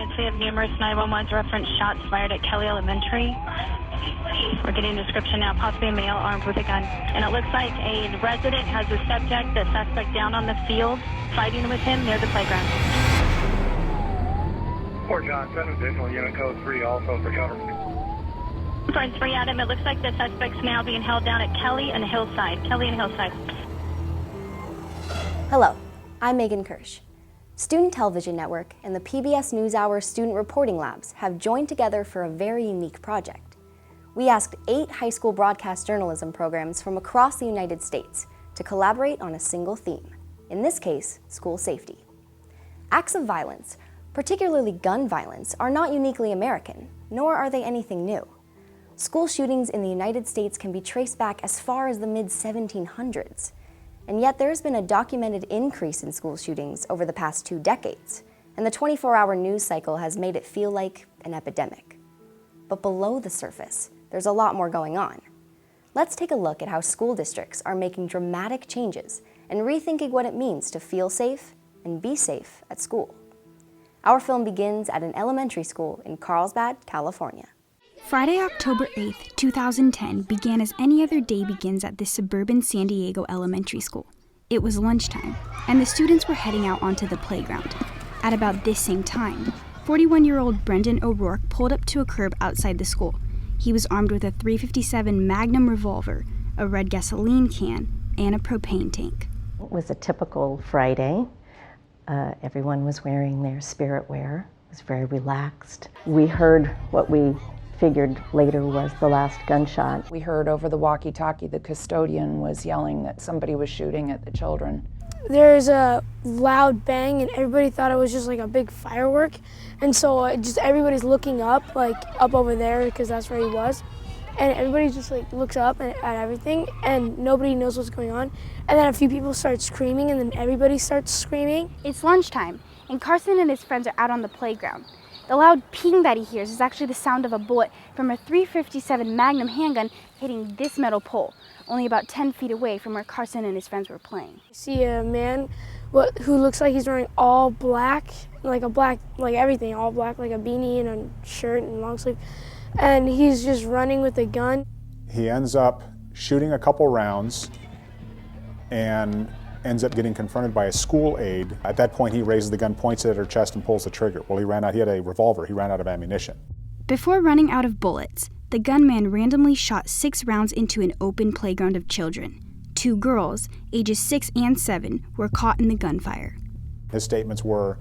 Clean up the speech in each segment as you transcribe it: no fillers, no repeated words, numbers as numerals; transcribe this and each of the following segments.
emergency of numerous 911 reference shots fired at Kelly Elementary. We're getting a description now, possibly a male armed with a gun. And it looks like a resident has the suspect down on the field, fighting with him near the playground. Fort Johnson, additional unit code 3 also for cover. Front 3, Adam, it looks like the suspect's now being held down at Kelly and Hillside. Hello, I'm Megan Kirsch. Student Television Network and the PBS NewsHour Student Reporting Labs have joined together for a very unique project. We asked 8 high school broadcast journalism programs from across the United States to collaborate on a single theme, in this case, school safety. Acts of violence, particularly gun violence, are not uniquely American, nor are they anything new. School shootings in the United States can be traced back as far as the mid-1700s. And yet there has been a documented increase in school shootings over the past 2 decades, and the 24-hour news cycle has made it feel like an epidemic. But below the surface, there's a lot more going on. Let's take a look at how school districts are making dramatic changes and rethinking what it means to feel safe and be safe at school. Our film begins at an elementary school in Carlsbad, California. Friday, October 8th, 2010 began as any other day begins at this suburban San Diego elementary school. It was lunchtime, and the students were heading out onto the playground. At about this same time, 41-year-old Brendan O'Rourke pulled up to a curb outside the school. He was armed with a .357 Magnum revolver, a red gasoline can, and a propane tank. It was a typical Friday. Everyone was wearing their spirit wear. It was very relaxed. We heard what we figured later was the last gunshot. We heard over the walkie-talkie the custodian was yelling that somebody was shooting at the children. There's a loud bang and everybody thought it was just like a big firework, and so everybody's looking up, like up over there because that's where he was, and everybody just like looks up at everything and nobody knows what's going on, and then a few people start screaming and then everybody starts screaming. It's lunchtime, and Carson and his friends are out on the playground. The loud ping that he hears is actually the sound of a bullet from a .357 Magnum handgun hitting this metal pole, only about 10 feet away from where Carson and his friends were playing. You see a man who looks like he's wearing all black, like everything, all black, like a beanie and a shirt and long sleeve, and he's just running with a gun. He ends up shooting a couple rounds and ends up getting confronted by a school aide. At that point, he raises the gun, points it at her chest, and pulls the trigger. Well, he had a revolver. He ran out of ammunition. Before running out of bullets, the gunman randomly shot 6 rounds into an open playground of children. 2 girls, ages 6 and 7, were caught in the gunfire. His statements were,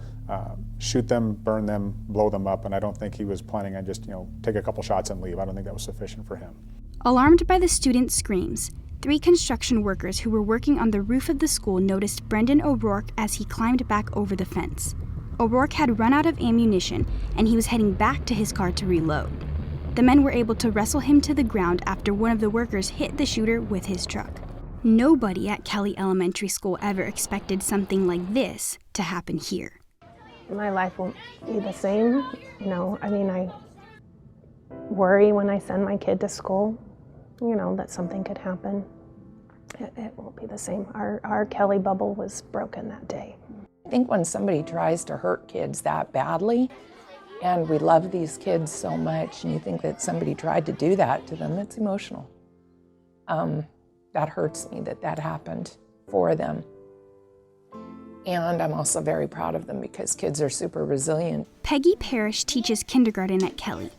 shoot them, burn them, blow them up, and I don't think he was planning on just, take a couple shots and leave. I don't think that was sufficient for him. Alarmed by the students' screams, 3 construction workers who were working on the roof of the school noticed Brendan O'Rourke as he climbed back over the fence. O'Rourke had run out of ammunition, and he was heading back to his car to reload. The men were able to wrestle him to the ground after one of the workers hit the shooter with his truck. Nobody at Kelly Elementary School ever expected something like this to happen here. My life won't be the same. I worry when I send my kid to school, that something could happen. It won't be the same. Our Kelly bubble was broken that day. I think when somebody tries to hurt kids that badly, and we love these kids so much, and you think that somebody tried to do that to them, it's emotional. That hurts me that happened for them. And I'm also very proud of them because kids are super resilient. Peggy Parrish teaches kindergarten at Kelly.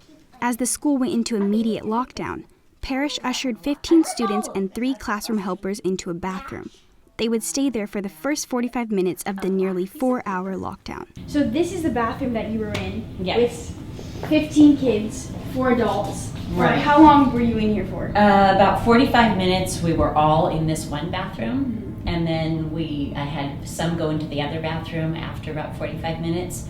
As the school went into immediate lockdown, Parrish ushered 15 students and 3 classroom helpers into a bathroom. They would stay there for the first 45 minutes of the nearly 4-hour lockdown. So this is the bathroom that you were in, yes, with 15 kids, 4 adults. Right. How long were you in here for? About 45 minutes. We were all in this one bathroom, and then I had some go into the other bathroom after about 45 minutes.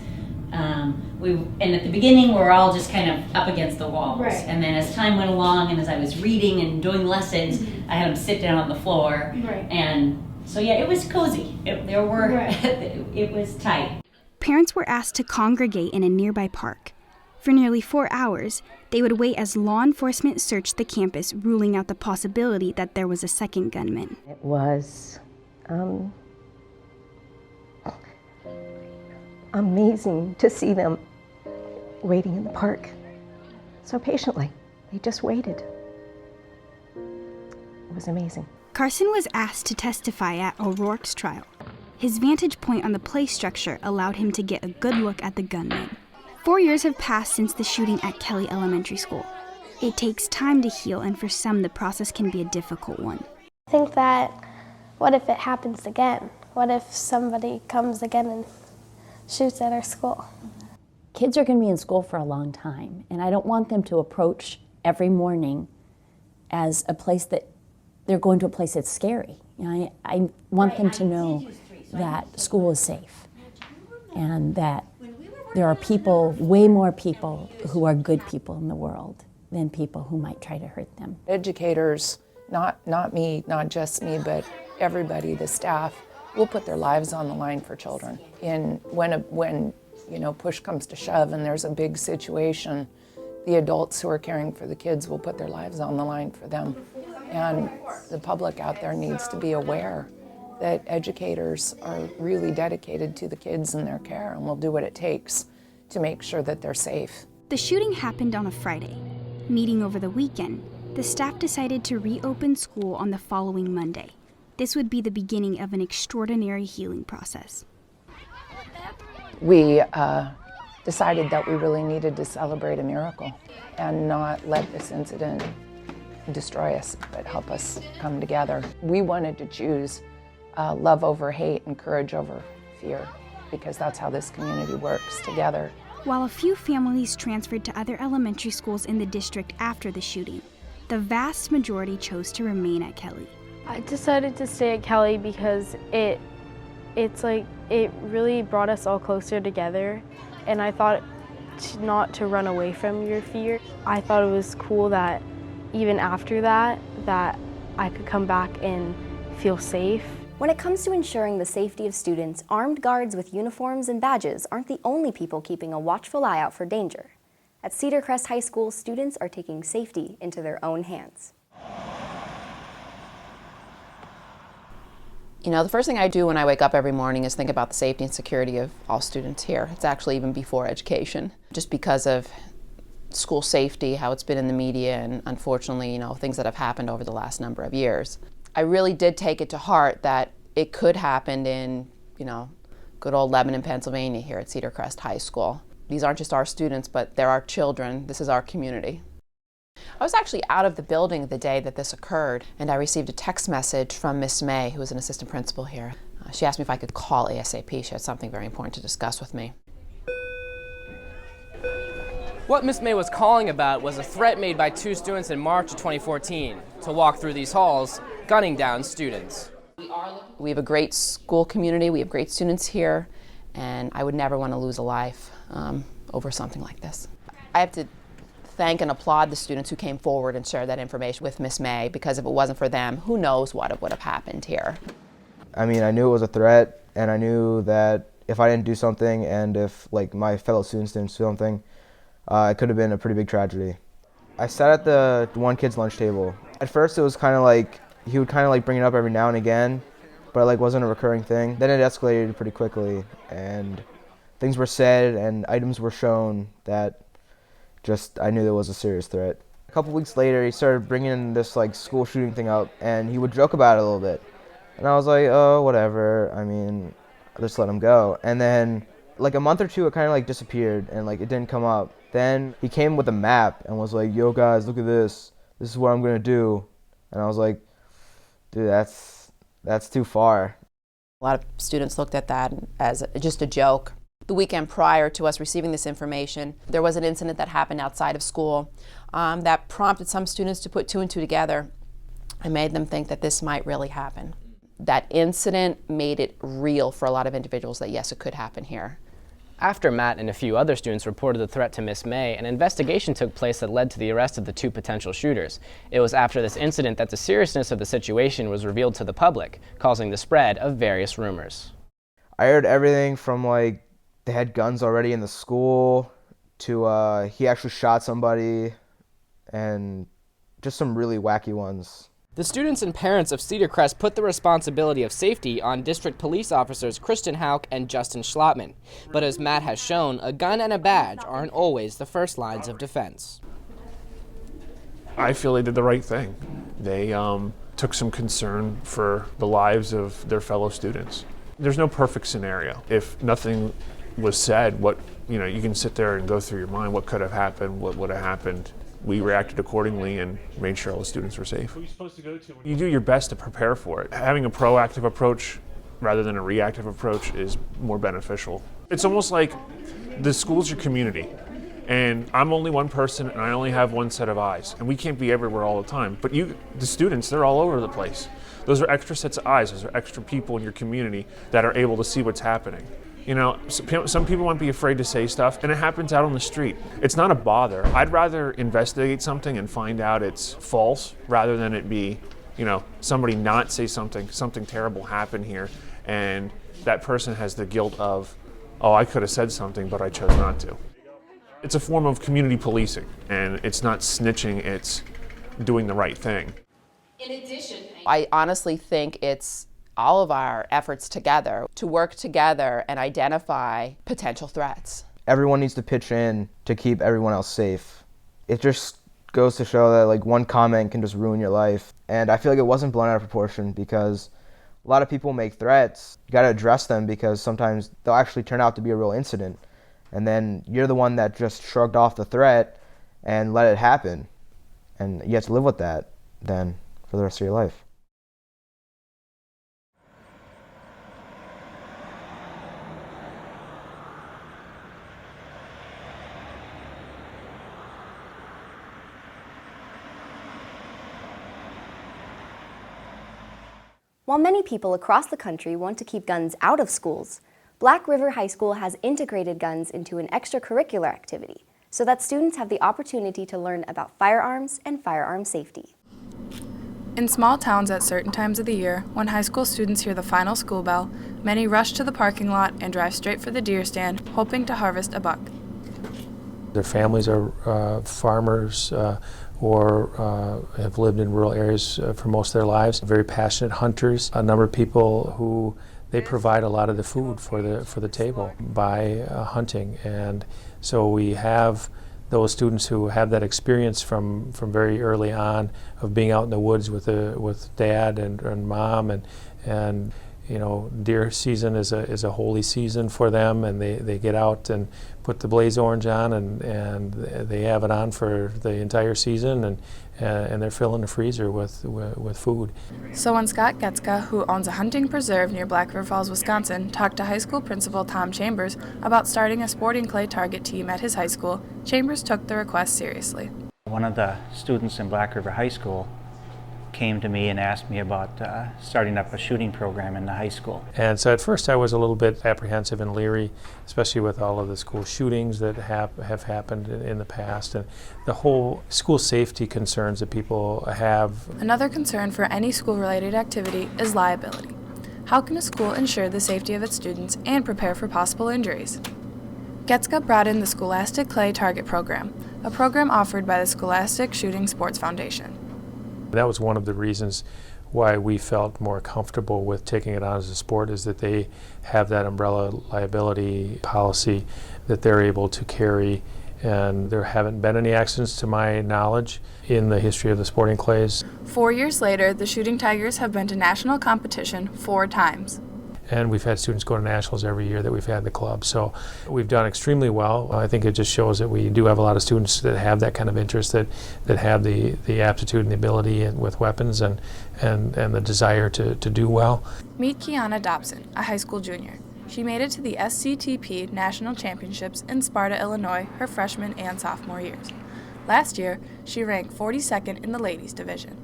And at the beginning, we were all just kind of up against the walls. Right. And then as time went along, and as I was reading and doing lessons, I had them sit down on the floor. Right. And so, yeah, it was cozy. It was tight. Parents were asked to congregate in a nearby park. For nearly 4 hours, they would wait as law enforcement searched the campus, ruling out the possibility that there was a second gunman. It was amazing to see them waiting in the park so patiently. They just waited. It was amazing. Carson was asked to testify at O'Rourke's trial. His vantage point on the play structure allowed him to get a good look at the gunman. 4 years have passed since the shooting at Kelly Elementary School. It takes time to heal, and for some, the process can be a difficult one. I think that, what if it happens again? What if somebody comes again and shoots at our school? Kids are going to be in school for a long time, and I don't want them to approach every morning as a place that they're going to a place that's scary. You know, I want them to know that school is safe and that there are people, way more people, who are good people in the world than people who might try to hurt them. Educators, not me, not just me, but everybody, the staff, will put their lives on the line for children. And when you know, push comes to shove and there's a big situation, the adults who are caring for the kids will put their lives on the line for them. And the public out there needs to be aware that educators are really dedicated to the kids and their care and will do what it takes to make sure that they're safe. The shooting happened on a Friday. Meeting over the weekend, the staff decided to reopen school on the following Monday. This would be the beginning of an extraordinary healing process. We decided that we really needed to celebrate a miracle and not let this incident destroy us, but help us come together. We wanted to choose love over hate and courage over fear, because that's how this community works together. While a few families transferred to other elementary schools in the district after the shooting, the vast majority chose to remain at Kelly. I decided to stay at Kelly because it really brought us all closer together, and I thought not to run away from your fear. I thought it was cool that even after that I could come back and feel safe. When it comes to ensuring the safety of students, armed guards with uniforms and badges aren't the only people keeping a watchful eye out for danger. At Cedar Crest High School, students are taking safety into their own hands. You know, the first thing I do when I wake up every morning is think about the safety and security of all students here. It's actually even before education, just because of school safety, how it's been in the media, and unfortunately, you know, things that have happened over the last number of years. I really did take it to heart that it could happen in, you know, good old Lebanon, Pennsylvania here at Cedar Crest High School. These aren't just our students, but they're our children. This is our community. I was actually out of the building the day that this occurred, and I received a text message from Miss May, who is an assistant principal here. She asked me if I could call ASAP. She had something very important to discuss with me. What Miss May was calling about was a threat made by 2 students in March of 2014 to walk through these halls, gunning down students. We have a great school community, we have great students here, and I would never want to lose a life over something like this. I have to thank and applaud the students who came forward and shared that information with Miss May, because if it wasn't for them, who knows what would have happened here. I mean, I knew it was a threat, and I knew that if I didn't do something, and if like my fellow students didn't do something, it could have been a pretty big tragedy. I sat at the one kid's lunch table. At first it was kind of like, he would kind of like bring it up every now and again, but it like wasn't a recurring thing. Then it escalated pretty quickly, and things were said and items were shown that just, I knew there was a serious threat. A couple weeks later, he started bringing this like school shooting thing up, and he would joke about it a little bit. And I was like, oh, whatever, I mean, I'll just let him go. And then like a month or two, it kind of like disappeared and like it didn't come up. Then he came with a map and was like, yo guys, look at this. This is what I'm gonna do. And I was like, dude, that's too far. A lot of students looked at that as just a joke. The weekend prior to us receiving this information, there was an incident that happened outside of school that prompted some students to put 2 and 2 together and made them think that this might really happen. That incident made it real for a lot of individuals that yes, it could happen here. After Matt and a few other students reported the threat to Miss May, an investigation took place that led to the arrest of the 2 potential shooters. It was after this incident that the seriousness of the situation was revealed to the public, causing the spread of various rumors. I heard everything from like they had guns already in the school to he actually shot somebody, and just some really wacky ones. The students and parents of Cedar Crest put the responsibility of safety on district police officers Kristen Hauk and Justin Schlotman. But as Matt has shown, a gun and a badge aren't always the first lines of defense. I feel they did the right thing. They took some concern for the lives of their fellow students. There's no perfect scenario. If nothing was said, you can sit there and go through your mind, what could have happened, what would have happened. We reacted accordingly and made sure all the students were safe. You do your best to prepare for it. Having a proactive approach rather than a reactive approach is more beneficial. It's almost like the school's your community, and I'm only one person and I only have one set of eyes, and we can't be everywhere all the time. But the students, they're all over the place. Those are extra sets of eyes. Those are extra people in your community that are able to see what's happening. Some people might be afraid to say stuff, and it happens out on the street. It's not a bother. I'd rather investigate something and find out it's false rather than it be, somebody not say something terrible happened here, and that person has the guilt of, oh, I could have said something, but I chose not to. It's a form of community policing, and it's not snitching, it's doing the right thing. In addition, I honestly think it's all of our efforts together to work together and identify potential threats. Everyone needs to pitch in to keep everyone else safe. It just goes to show that one comment can just ruin your life. And I feel like it wasn't blown out of proportion because a lot of people make threats. You gotta address them because sometimes they'll actually turn out to be a real incident. And then you're the one that just shrugged off the threat and let it happen. And you have to live with that then for the rest of your life. While many people across the country want to keep guns out of schools, Black River High School has integrated guns into an extracurricular activity so that students have the opportunity to learn about firearms and firearm safety. In small towns at certain times of the year, when high school students hear the final school bell, many rush to the parking lot and drive straight for the deer stand, hoping to harvest a buck. Their families are farmers or have lived in rural areas for most of their lives. Very passionate hunters. A number of people who they provide a lot of the food for the table by hunting, and so we have those students who have that experience from very early on of being out in the woods with dad and mom, and deer season is a holy season for them, and they get out and put the blaze orange on, and they have it on for the entire season, and they're filling the freezer with food. So when Scott Getska, who owns a hunting preserve near Black River Falls, Wisconsin, talked to high school principal Tom Chambers about starting a sporting clay target team at his high school, Chambers took the request seriously. One of the students in Black River High School came to me and asked me about starting up a shooting program in the high school. And so at first I was a little bit apprehensive and leery, especially with all of the school shootings that have happened in the past, and the whole school safety concerns that people have. Another concern for any school-related activity is liability. How can a school ensure the safety of its students and prepare for possible injuries? Getska brought in the Scholastic Clay Target Program, a program offered by the Scholastic Shooting Sports Foundation. That was one of the reasons why we felt more comfortable with taking it on as a sport, is that they have that umbrella liability policy that they're able to carry, and there haven't been any accidents to my knowledge in the history of the sporting clays. 4 years later, the Shooting Tigers have been to national competition 4 times. And we've had students go to nationals every year that we've had the club. So we've done extremely well. I think it just shows that we do have a lot of students that have that kind of interest, that have the aptitude and the ability and with weapons and the desire to do well. Meet Kiana Dobson, a high school junior. She made it to the SCTP National Championships in Sparta, Illinois, her freshman and sophomore years. Last year, she ranked 42nd in the ladies division.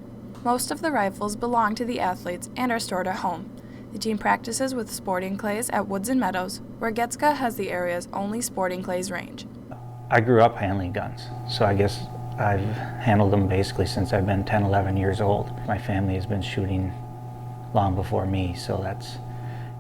Most of the rifles belong to the athletes and are stored at home. The team practices with sporting clays at Woods and Meadows, where Getska has the area's only sporting clays range. I grew up handling guns, so I guess I've handled them basically since I've been 10, 11 years old. My family has been shooting long before me, so that's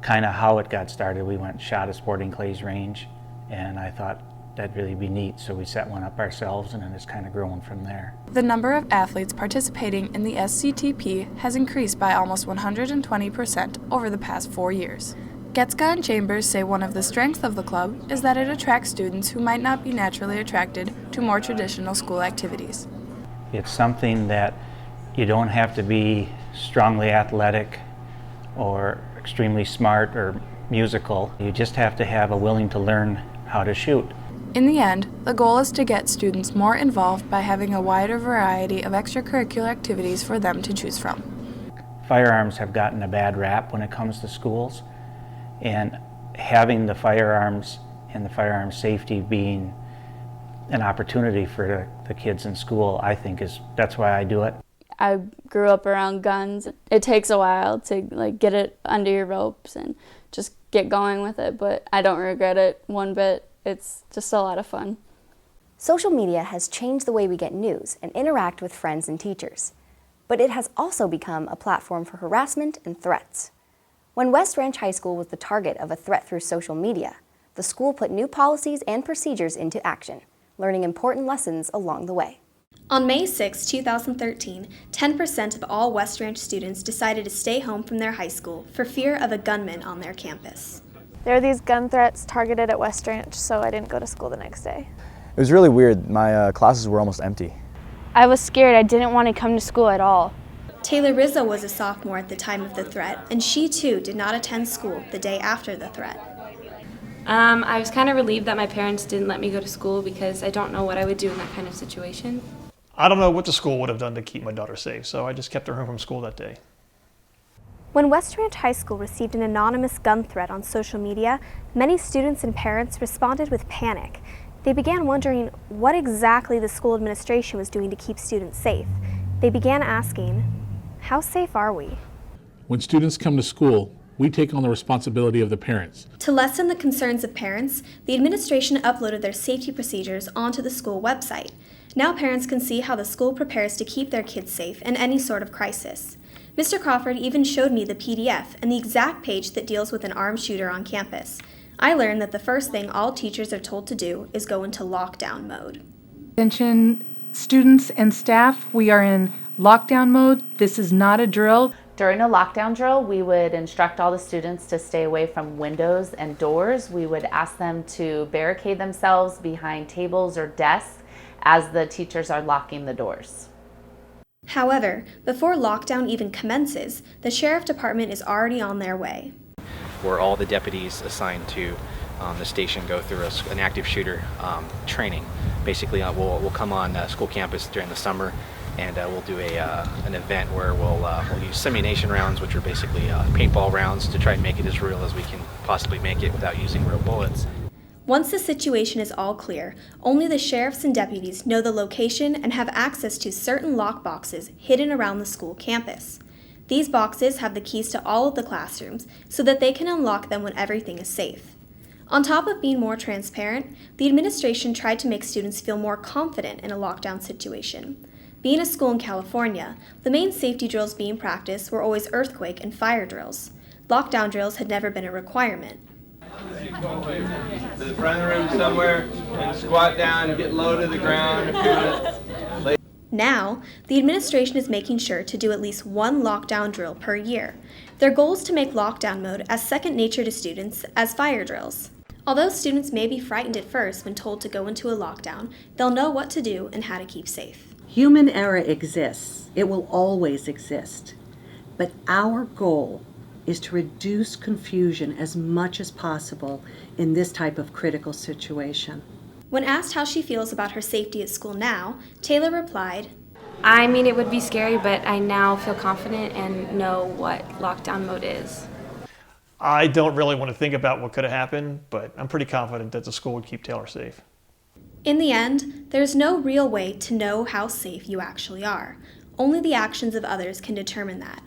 kind of how it got started. We went and shot a sporting clays range, and I thought that'd really be neat. So we set one up ourselves, and then it's kind of growing from there. The number of athletes participating in the SCTP has increased by almost 120% over the past 4 years. Getska and Chambers say one of the strengths of the club is that it attracts students who might not be naturally attracted to more traditional school activities. It's something that you don't have to be strongly athletic or extremely smart or musical. You just have to have a willing to learn how to shoot. In the end, the goal is to get students more involved by having a wider variety of extracurricular activities for them to choose from. Firearms have gotten a bad rap when it comes to schools, and having the firearms and the firearm safety being an opportunity for the kids in school, I think that's why I do it. I grew up around guns. It takes a while to get it under your ropes and just get going with it, but I don't regret it one bit. It's just a lot of fun. Social media has changed the way we get news and interact with friends and teachers, but it has also become a platform for harassment and threats. When West Ranch High School was the target of a threat through social media, the school put new policies and procedures into action, learning important lessons along the way. On May 6, 2013, 10% of all West Ranch students decided to stay home from their high school for fear of a gunman on their campus. There were these gun threats targeted at West Ranch, so I didn't go to school the next day. It was really weird. My classes were almost empty. I was scared. I didn't want to come to school at all. Taylor Rizzo was a sophomore at the time of the threat, and she too did not attend school the day after the threat. I was kind of relieved that my parents didn't let me go to school because I don't know what I would do in that kind of situation. I don't know what the school would have done to keep my daughter safe, so I just kept her home from school that day. When West Ranch High School received an anonymous gun threat on social media, many students and parents responded with panic. They began wondering what exactly the school administration was doing to keep students safe. They began asking, how safe are we? When students come to school, we take on the responsibility of the parents. To lessen the concerns of parents, the administration uploaded their safety procedures onto the school website. Now parents can see how the school prepares to keep their kids safe in any sort of crisis. Mr. Crawford even showed me the PDF and the exact page that deals with an armed shooter on campus. I learned that the first thing all teachers are told to do is go into lockdown mode. Attention students and staff, we are in lockdown mode. This is not a drill. During a lockdown drill, we would instruct all the students to stay away from windows and doors. We would ask them to barricade themselves behind tables or desks as the teachers are locking the doors. However, before lockdown even commences, the sheriff department is already on their way. Where all the deputies assigned to the station go through an active shooter training. Basically, we'll come on school campus during the summer, and we'll do an event where we'll use simulation rounds, which are basically paintball rounds, to try and make it as real as we can possibly make it without using real bullets. Once the situation is all clear, only the sheriffs and deputies know the location and have access to certain lock boxes hidden around the school campus. These boxes have the keys to all of the classrooms so that they can unlock them when everything is safe. On top of being more transparent, the administration tried to make students feel more confident in a lockdown situation. Being a school in California, the main safety drills being practiced were always earthquake and fire drills. Lockdown drills had never been a requirement. To the front of the room somewhere and squat down and get low to the ground a few minutes. Now, the administration is making sure to do at least one lockdown drill per year. Their goal is to make lockdown mode as second nature to students as fire drills. Although students may be frightened at first when told to go into a lockdown, they'll know what to do and how to keep safe. Human error exists. It will always exist. But our goal is to reduce confusion as much as possible in this type of critical situation. When asked how she feels about her safety at school now, Taylor replied, I mean, it would be scary, but I now feel confident and know what lockdown mode is. I don't really want to think about what could have happened, but I'm pretty confident that the school would keep Taylor safe. In the end, there's no real way to know how safe you actually are. Only the actions of others can determine that.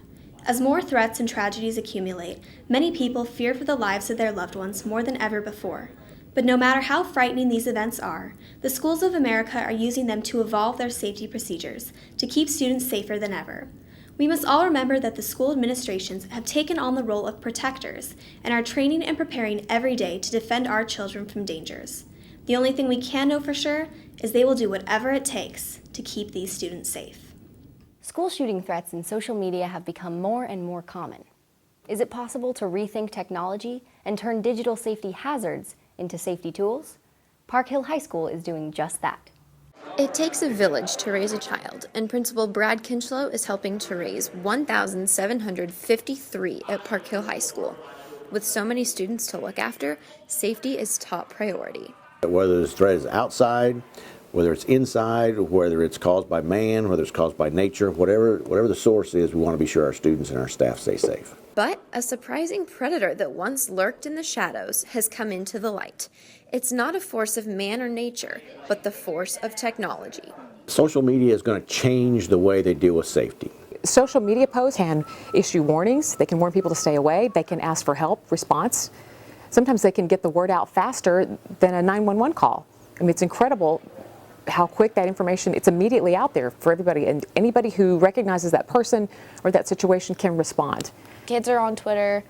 As more threats and tragedies accumulate, many people fear for the lives of their loved ones more than ever before. But no matter how frightening these events are, the schools of America are using them to evolve their safety procedures to keep students safer than ever. We must all remember that the school administrations have taken on the role of protectors and are training and preparing every day to defend our children from dangers. The only thing we can know for sure is they will do whatever it takes to keep these students safe. School shooting threats in social media have become more and more common. Is it possible to rethink technology and turn digital safety hazards into safety tools? Park Hill High School is doing just that. It takes a village to raise a child, and Principal Brad Kinchlow is helping to raise 1,753 at Park Hill High School. With so many students to look after, safety is top priority. Whether the threat is outside, whether it's inside, whether it's caused by man, whether it's caused by nature, whatever the source is, we want to be sure our students and our staff stay safe. But a surprising predator that once lurked in the shadows has come into the light. It's not a force of man or nature, but the force of technology. Social media is going to change the way they deal with safety. Social media posts can issue warnings. They can warn people to stay away. They can ask for help, response. Sometimes they can get the word out faster than a 911 call. I mean, it's incredible how quick that information, it's immediately out there for everybody, and anybody who recognizes that person or that situation can respond. Kids are on Twitter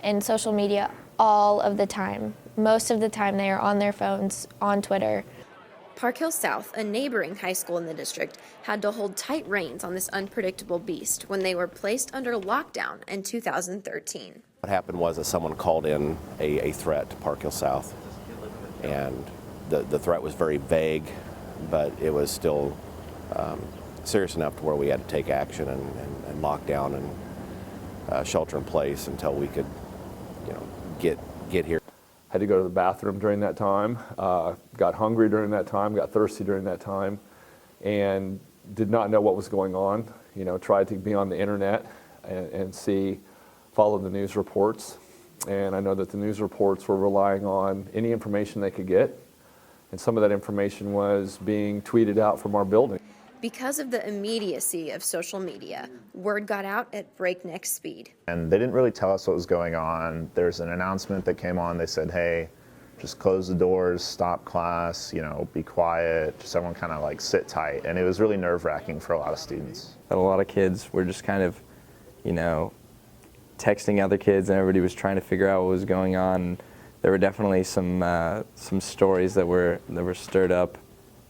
and social media all of the time. Most of the time they are on their phones, on Twitter. Park Hill South, a neighboring high school in the district, had to hold tight reins on this unpredictable beast when they were placed under lockdown in 2013. What happened was that someone called in a threat to Park Hill South, and the threat was very vague, but it was still serious enough to where we had to take action and lock down and shelter in place until we could, get here. Had to go to the bathroom during that time, got hungry during that time, got thirsty during that time, and did not know what was going on. Tried to be on the internet and follow the news reports. And I know that the news reports were relying on any information they could get. And some of that information was being tweeted out from our building. Because of the immediacy of social media, word got out at breakneck speed. And they didn't really tell us what was going on. There's an announcement that came on. They said, hey, just close the doors, stop class, be quiet, just everyone kind of sit tight. And it was really nerve-wracking for a lot of students. A lot of kids were just kind of, texting other kids, and everybody was trying to figure out what was going on. There were definitely some stories that were stirred up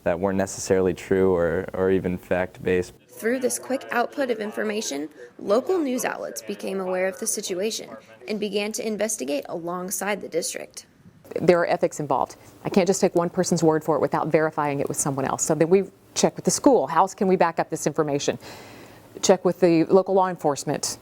that weren't necessarily true or even fact-based. Through this quick output of information, local news outlets became aware of the situation and began to investigate alongside the district. There are ethics involved. I can't just take one person's word for it without verifying it with someone else. So then we check with the school. How else can we back up this information? Check with the local law enforcement.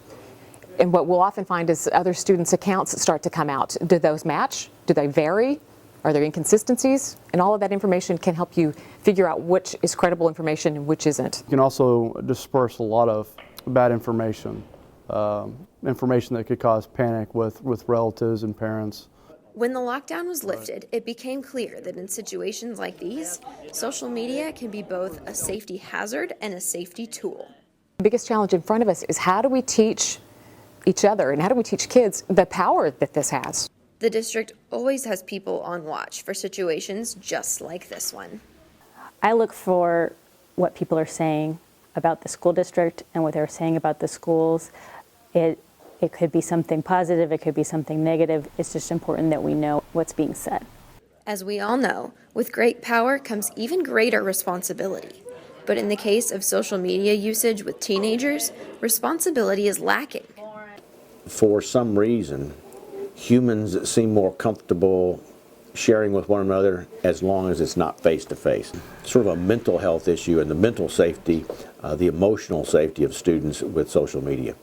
And what we'll often find is other students' accounts start to come out. Do those match? Do they vary? Are there inconsistencies? And all of that information can help you figure out which is credible information and which isn't. You can also disperse a lot of bad information, information that could cause panic with relatives and parents. When the lockdown was lifted, it became clear that in situations like these, social media can be both a safety hazard and a safety tool. The biggest challenge in front of us is how do we teach each other and how do we teach kids the power that this has? The district always has people on watch for situations just like this one. I look for what people are saying about the school district and what they're saying about the schools. It could be something positive, it could be something negative. It's just important that we know what's being said. As we all know, with great power comes even greater responsibility. But in the case of social media usage with teenagers, responsibility is lacking. For some reason, humans seem more comfortable sharing with one another as long as it's not face-to-face. Sort of a mental health issue and the mental safety, the emotional safety of students with social media.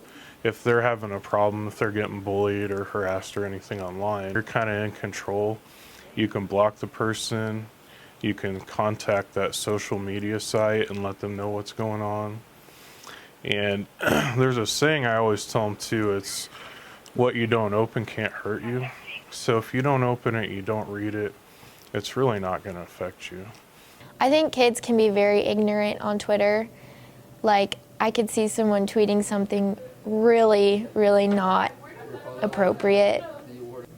If they're having a problem, if they're getting bullied or harassed or anything online, you're kind of in control. You can block the person, you can contact that social media site and let them know what's going on. And there's a saying I always tell them too, it's what you don't open can't hurt you. So if you don't open it, you don't read it, it's really not going to affect you. I think kids can be very ignorant on Twitter. Like, I could see someone tweeting something really, really not appropriate.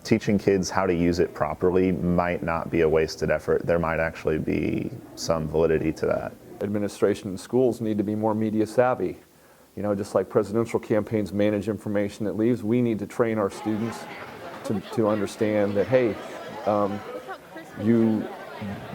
Teaching kids how to use it properly might not be a wasted effort. There might actually be some validity to that. Administration and schools need to be more media savvy. Just like presidential campaigns manage information that leaves, we need to train our students to understand that, hey, you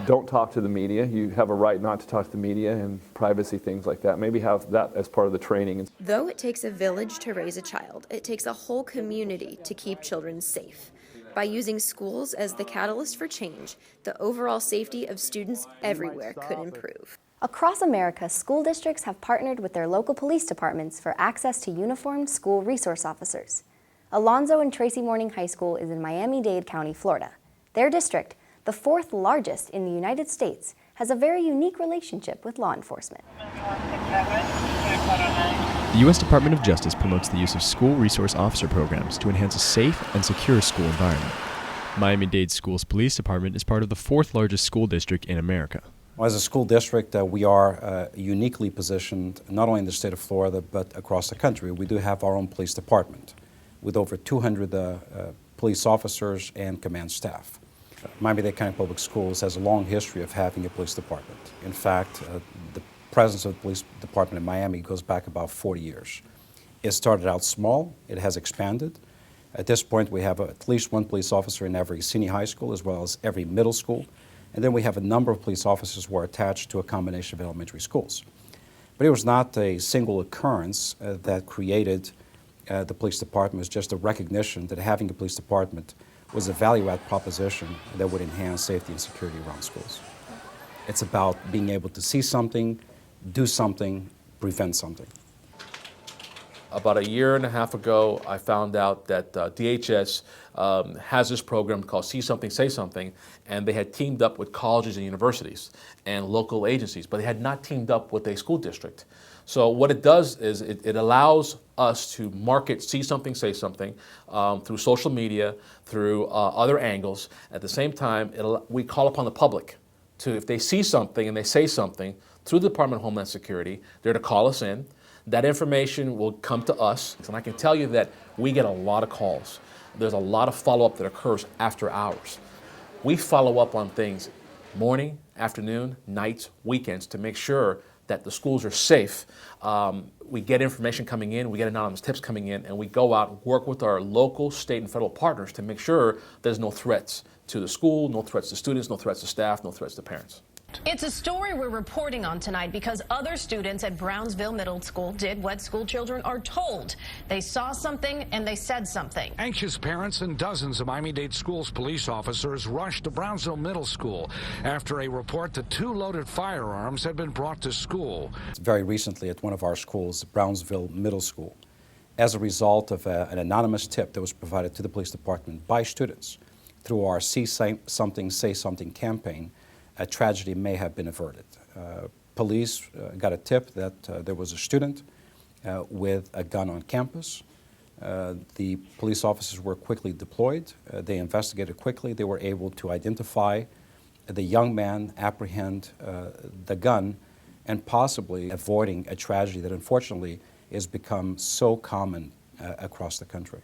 don't talk to the media. You have a right not to talk to the media and privacy, things like that. Maybe have that as part of the training. Though it takes a village to raise a child, it takes a whole community to keep children safe. By using schools as the catalyst for change, the overall safety of students everywhere could improve. Across America, school districts have partnered with their local police departments for access to uniformed school resource officers. Alonzo and Tracy Morning High School is in Miami-Dade County, Florida. Their district, the 4th largest in the United States, has a very unique relationship with law enforcement. The U.S. Department of Justice promotes the use of school resource officer programs to enhance a safe and secure school environment. Miami-Dade Schools Police Department is part of the 4th largest school district in America. Well, as a school district, we are uniquely positioned not only in the state of Florida but across the country. We do have our own police department with over 200 police officers and command staff. Miami-Dade County Public Schools has a long history of having a police department. In fact, the presence of the police department in Miami goes back about 40 years. It started out small, it has expanded. At this point, we have at least one police officer in every senior high school as well as every middle school. And then we have a number of police officers who are attached to a combination of elementary schools. But it was not a single occurrence that created the police department. It was just a recognition that having a police department was a value-add proposition that would enhance safety and security around schools. It's about being able to see something, do something, prevent something. About a year and a half ago, I found out that DHS has this program called See Something, Say Something, and they had teamed up with colleges and universities and local agencies, but they had not teamed up with a school district. So what it does is it allows us to market See Something, Say Something through social media, through other angles. At the same time, we call upon the public to, if they see something and they say something, through the Department of Homeland Security, they're to call us in. That information will come to us, and I can tell you that we get a lot of calls. There's a lot of follow-up that occurs after hours. We follow up on things morning, afternoon, nights, weekends to make sure that the schools are safe. We get information coming in, we get anonymous tips coming in, and we go out and work with our local, state, and federal partners to make sure there's no threats to the school, no threats to students, no threats to staff, no threats to parents. It's a story we're reporting on tonight because other students at Brownsville Middle School did what school children are told. They saw something and they said something. Anxious parents and dozens of Miami-Dade Schools police officers rushed to Brownsville Middle School after a report that 2 loaded firearms had been brought to school. Very recently at one of our schools, Brownsville Middle School, as a result of an anonymous tip that was provided to the police department by students through our See Something, Say Something campaign, a tragedy may have been averted. Police got a tip that there was a student with a gun on campus. The police officers were quickly deployed. They investigated quickly. They were able to identify the young man, apprehend the gun, and possibly avoiding a tragedy that unfortunately has become so common across the country.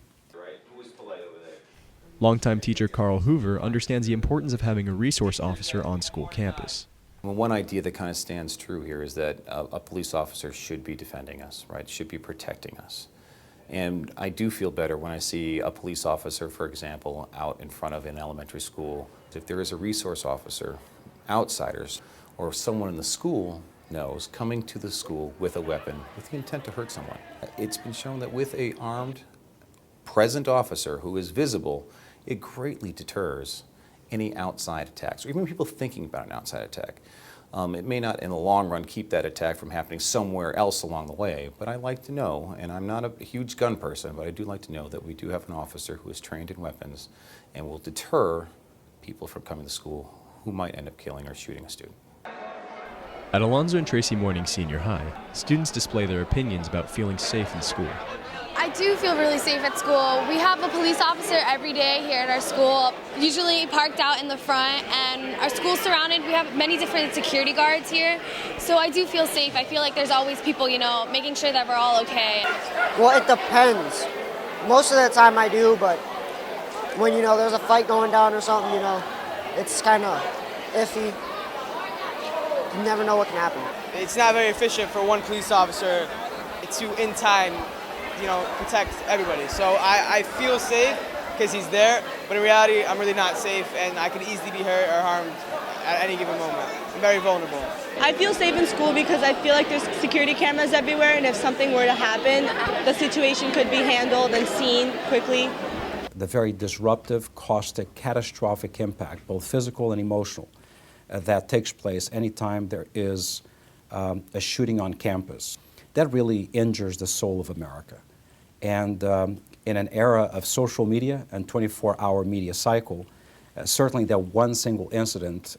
Longtime teacher Carl Hoover understands the importance of having a resource officer on school campus. Well, one idea that kind of stands true here is that a police officer should be defending us, right? Should be protecting us. And I do feel better when I see a police officer, for example, out in front of an elementary school. If there is a resource officer, outsiders, or someone in the school knows coming to the school with a weapon with the intent to hurt someone. It's been shown that with an armed, present officer who is visible, it greatly deters any outside attacks, or even people thinking about an outside attack. It may not, in the long run, keep that attack from happening somewhere else along the way, but I like to know, and I'm not a huge gun person, but I do like to know that we do have an officer who is trained in weapons and will deter people from coming to school who might end up killing or shooting a student. At Alonzo and Tracy Morning Senior High, students display their opinions about feeling safe in school. I do feel really safe at school. We have a police officer every day here at our school, usually parked out in the front, and our school's surrounded. We have many different security guards here, so I do feel safe. I feel like there's always people, making sure that we're all okay. Well, it depends. Most of the time I do, but when, there's a fight going down or something, it's kind of iffy. You never know what can happen. It's not very efficient for one police officer to, in time, protect everybody. So I feel safe because he's there, but in reality, I'm really not safe, and I could easily be hurt or harmed at any given moment. I'm very vulnerable. I feel safe in school because I feel like there's security cameras everywhere, and if something were to happen, the situation could be handled and seen quickly. The very disruptive, caustic, catastrophic impact, both physical and emotional, that takes place anytime there is a shooting on campus. That really injures the soul of America. And in an era of social media and 24-hour media cycle, certainly that one single incident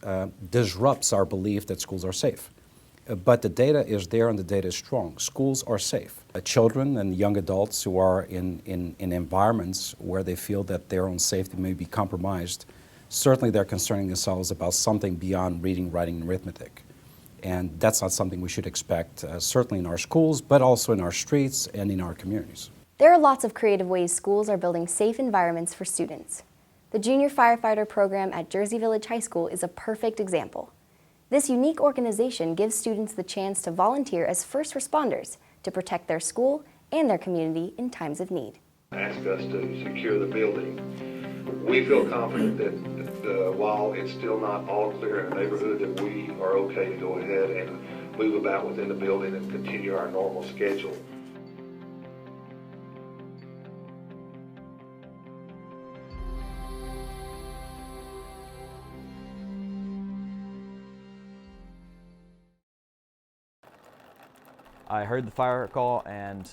disrupts our belief that schools are safe. But the data is there and the data is strong. Schools are safe. Children and young adults who are in environments where they feel that their own safety may be compromised, certainly they're concerning themselves about something beyond reading, writing, and arithmetic. And that's not something we should expect, certainly in our schools, but also in our streets and in our communities. There are lots of creative ways schools are building safe environments for students. The Junior Firefighter program at Jersey Village High School is a perfect example. This unique organization gives students the chance to volunteer as first responders to protect their school and their community in times of need. Ask us to secure the building. We feel confident that while it's still not all clear in the neighborhood, that we are okay to go ahead and move about within the building and continue our normal schedule. I heard the fire call and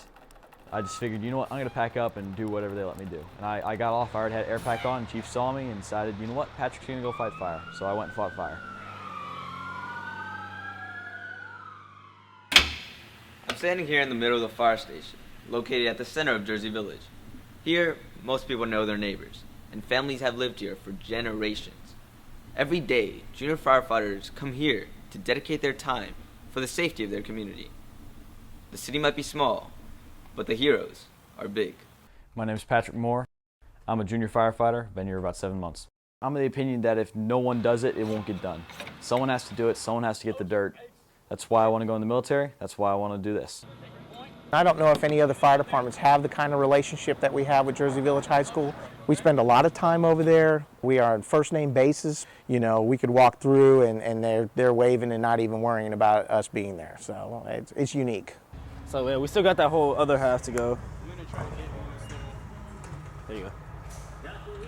I just figured, you know what, I'm going to pack up and do whatever they let me do. And I got off, I already had air pack on, and Chief saw me and decided, you know what, Patrick's going to go fight fire. So I went and fought fire. I'm standing here in the middle of the fire station, located at the center of Jersey Village. Here, most people know their neighbors, and families have lived here for generations. Every day, junior firefighters come here to dedicate their time for the safety of their community. The city might be small, but the heroes are big. My name is Patrick Moore. I'm a junior firefighter, been here about 7 months. I'm of the opinion that if no one does it, it won't get done. Someone has to do it, someone has to get the dirt. That's why I want to go in the military, that's why I want to do this. I don't know if any other fire departments have the kind of relationship that we have with Jersey Village High School. We spend a lot of time over there. We are on first name basis. You know, we could walk through and they're waving and not even worrying about us being there. So it's unique. So yeah, we still got that whole other half to go. There you go.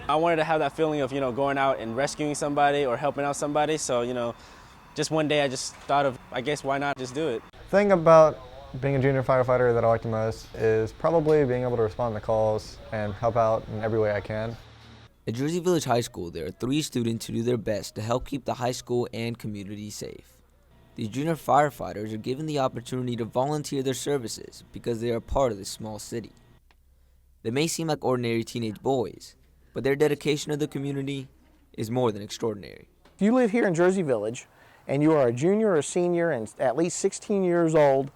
I wanted to have that feeling of, you know, going out and rescuing somebody or helping out somebody. So, you know, just one day I just thought of, I guess, why not just do it? The thing about being a junior firefighter that I like the most is probably being able to respond to calls and help out in every way I can. At Jersey Village High School, there are 3 students who do their best to help keep the high school and community safe. These junior firefighters are given the opportunity to volunteer their services because they are part of this small city. They may seem like ordinary teenage boys, but their dedication to the community is more than extraordinary. If you live here in Jersey Village and you are a junior or a senior and at least 16 years old,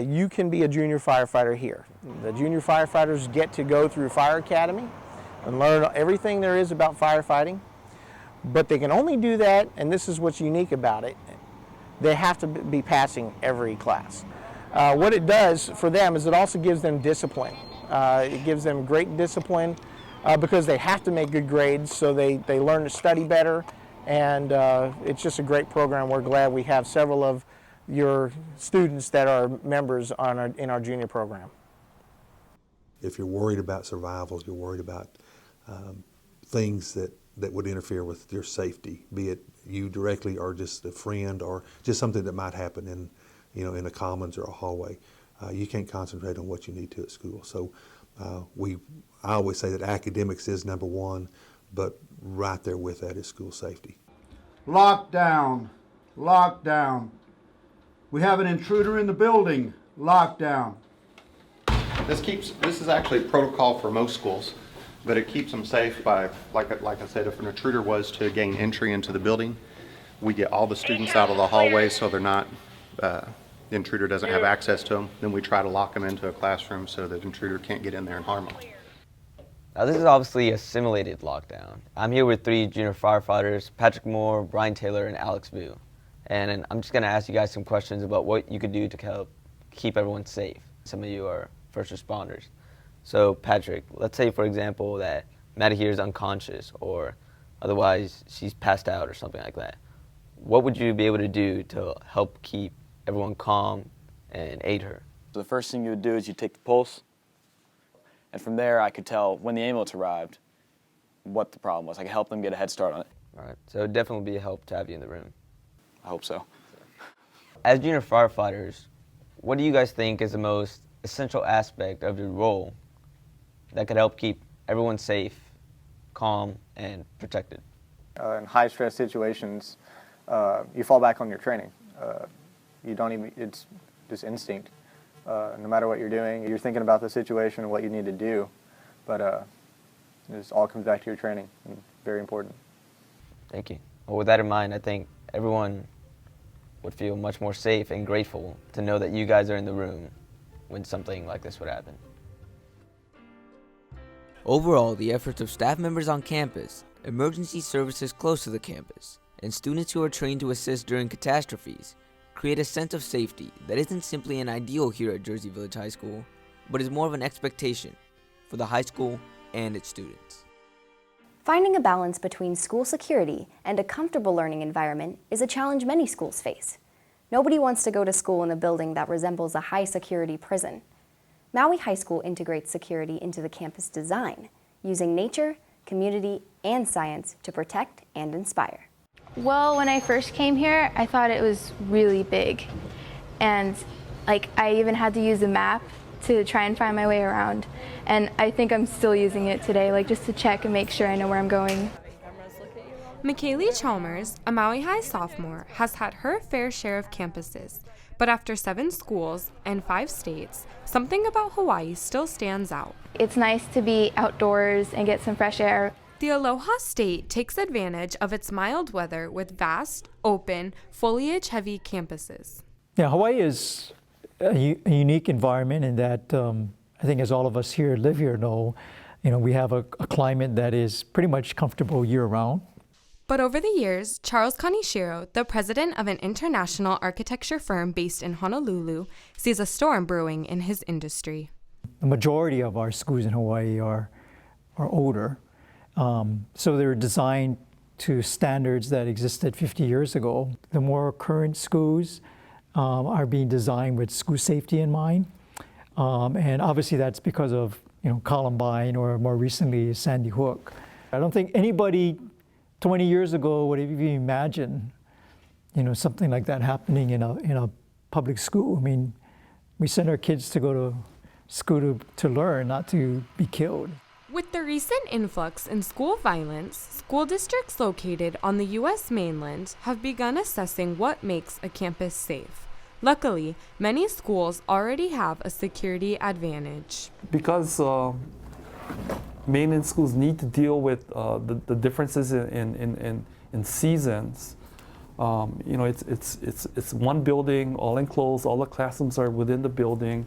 you can be a junior firefighter here. The junior firefighters get to go through Fire Academy and learn everything there is about firefighting, but they can only do that, and this is what's unique about it, they have to be passing every class. What it does for them is it also gives them discipline. It gives them great discipline because they have to make good grades, so they learn to study better, and it's just a great program. We're glad we have several of your students that are members in our junior program. If you're worried about survival, if you're worried about things that would interfere with your safety, be it you directly or just a friend or just something that might happen in a commons or a hallway, you can't concentrate on what you need to at school. So I always say that academics is number one, but right there with that is school safety. Lockdown, lockdown. We have an intruder in the building. Lockdown. This is actually protocol for most schools, but it keeps them safe by, like I said, if an intruder was to gain entry into the building, we get all the students out of the hallway so they're not, the intruder doesn't have access to them. Then we try to lock them into a classroom so that the intruder can't get in there and harm them. Now this is obviously a simulated lockdown. I'm here with 3 junior firefighters, Patrick Moore, Brian Taylor, and Alex Vu. And I'm just going to ask you guys some questions about what you could do to help keep everyone safe. Some of you are first responders. So Patrick, let's say for example that Maddie here is unconscious or otherwise she's passed out or something like that. what would you be able to do to help keep everyone calm and aid her? So the first thing you would do is you take the pulse, and from there I could tell when the ambulance arrived what the problem was. I could help them get a head start on it. All right, so it would definitely be a help to have you in the room. I hope so. As junior firefighters, what do you guys think is the most essential aspect of your role that could help keep everyone safe, calm, and protected? In high-stress situations, you fall back on your training. You don't even, it's just instinct. No matter what you're doing, you're thinking about the situation and what you need to do, but it all comes back to your training, and very important. Thank you. Well, with that in mind, I think everyone would feel much more safe and grateful to know that you guys are in the room when something like this would happen. Overall, the efforts of staff members on campus, emergency services close to the campus, and students who are trained to assist during catastrophes create a sense of safety that isn't simply an ideal here at Jersey Village High School, but is more of an expectation for the high school and its students. Finding a balance between school security and a comfortable learning environment is a challenge many schools face. Nobody wants to go to school in a building that resembles a high-security prison. Maui High School integrates security into the campus design, using nature, community, and science to protect and inspire. Well, when I first came here, I thought it was really big. And I even had to use a map to try and find my way around. And I think I'm still using it today, just to check and make sure I know where I'm going. McKaylee Chalmers, a Maui High sophomore, has had her fair share of campuses. But after 7 schools and 5 states, something about Hawaii still stands out. It's nice to be outdoors and get some fresh air. The Aloha State takes advantage of its mild weather with vast, open, foliage-heavy campuses. Yeah, Hawaii is a unique environment in that I think, as all of us here live here know, we have a climate that is pretty much comfortable year-round. But over the years, Charles Kaneshiro, the president of an international architecture firm based in Honolulu, sees a storm brewing in his industry. The majority of our schools in Hawaii are older, so they're designed to standards that existed 50 years ago. The more current schools are being designed with school safety in mind, and obviously that's because of Columbine, or more recently Sandy Hook. I don't think anybody 20 years ago would have even imagined something like that happening in a public school. I mean, we send our kids to go to school to learn, not to be killed. With the recent influx in school violence, school districts located on the U.S. mainland have begun assessing what makes a campus safe. Luckily, many schools already have a security advantage. Because mainland schools need to deal with the differences in seasons. It's one building, all enclosed, all the classrooms are within the building.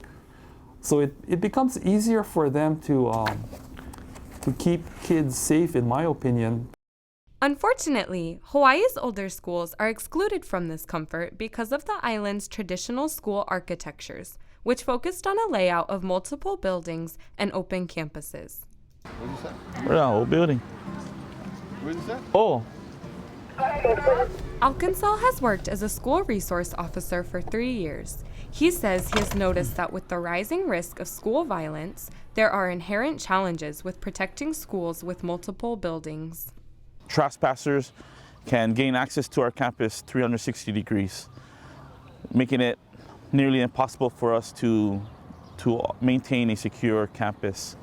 So it becomes easier for them to keep kids safe, in my opinion. Unfortunately, Hawaii's older schools are excluded from this comfort because of the island's traditional school architectures, which focused on a layout of multiple buildings and open campuses. We're in an old building. Where's that? Oh. Alkinsall has worked as a school resource officer for 3 years. He says he has noticed that with the rising risk of school violence, there are inherent challenges with protecting schools with multiple buildings. Trespassers can gain access to our campus 360 degrees, making it nearly impossible for us to maintain a secure campus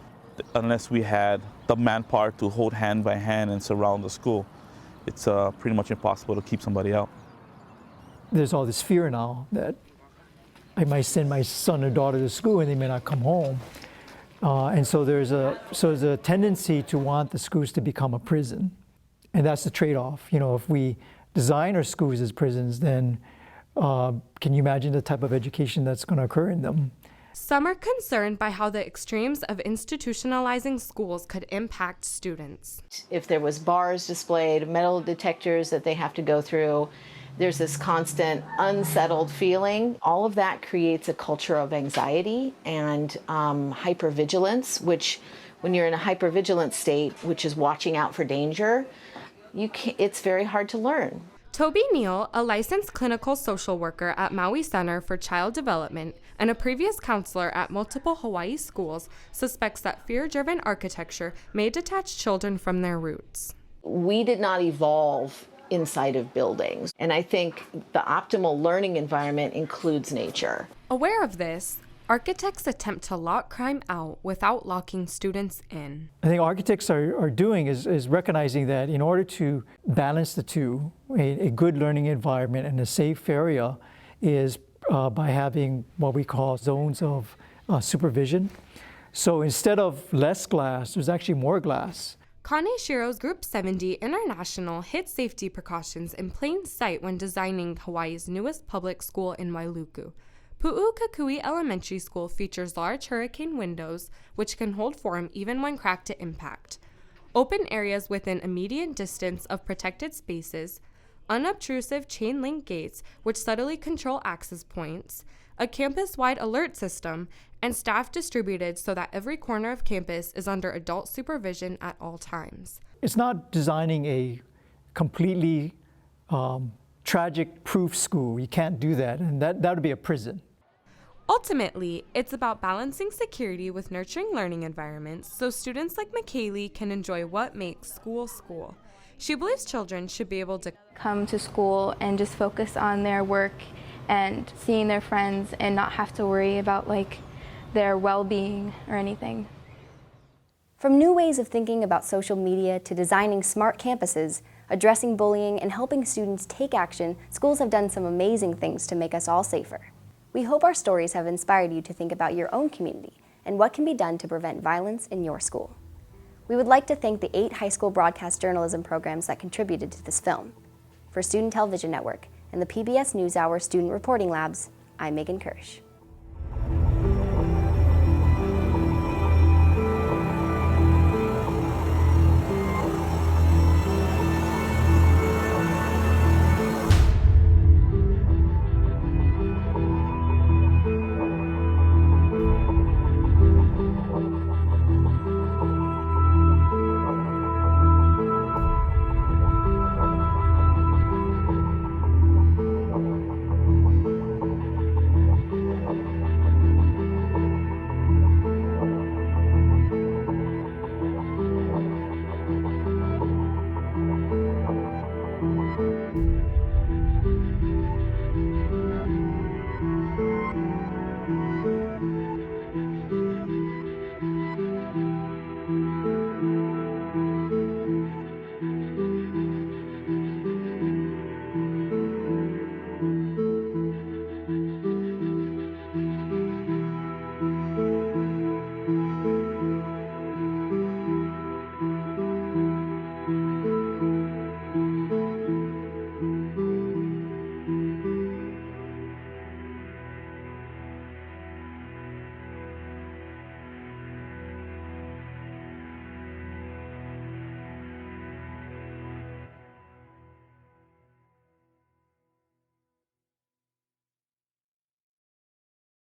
unless we had the manpower to hold hand by hand and surround the school. It's pretty much impossible to keep somebody out. There's all this fear now that I might send my son or daughter to school and they may not come home. And so there's a tendency to want the schools to become a prison. And that's the trade-off. If we design our schools as prisons, then can you imagine the type of education that's going to occur in them? Some are concerned by how the extremes of institutionalizing schools could impact students. If there was bars displayed, metal detectors that they have to go through, there's this constant unsettled feeling. All of that creates a culture of anxiety and hypervigilance, which when you're in a hypervigilant state, which is watching out for danger, it's very hard to learn. Toby Neal, a licensed clinical social worker at Maui Center for Child Development and a previous counselor at multiple Hawaii schools, suspects that fear-driven architecture may detach children from their roots. We did not evolve inside of buildings, and I think the optimal learning environment includes nature. Aware of this, architects attempt to lock crime out without locking students in. I think architects are doing is recognizing that in order to balance the two, a good learning environment and a safe area is by having what we call zones of supervision. So instead of less glass, there's actually more glass. Kane Shiro's Group 70 International hid safety precautions in plain sight when designing Hawaii's newest public school in Wailuku. Pu'ukakui Elementary School features large hurricane windows, which can hold form even when cracked to impact, open areas within immediate distance of protected spaces, unobtrusive chain-link gates which subtly control access points, a campus-wide alert system, and staff distributed so that every corner of campus is under adult supervision at all times. It's not designing a completely tragic-proof school. You can't do that, and that would be a prison. Ultimately, it's about balancing security with nurturing learning environments so students like McKaylee can enjoy what makes school school. She believes children should be able to come to school and just focus on their work and seeing their friends and not have to worry about their well-being or anything. From new ways of thinking about social media to designing smart campuses, addressing bullying, and helping students take action, schools have done some amazing things to make us all safer. We hope our stories have inspired you to think about your own community and what can be done to prevent violence in your school. We would like to thank the 8 high school broadcast journalism programs that contributed to this film. For Student Television Network and the PBS NewsHour Student Reporting Labs, I'm Megan Kirsch.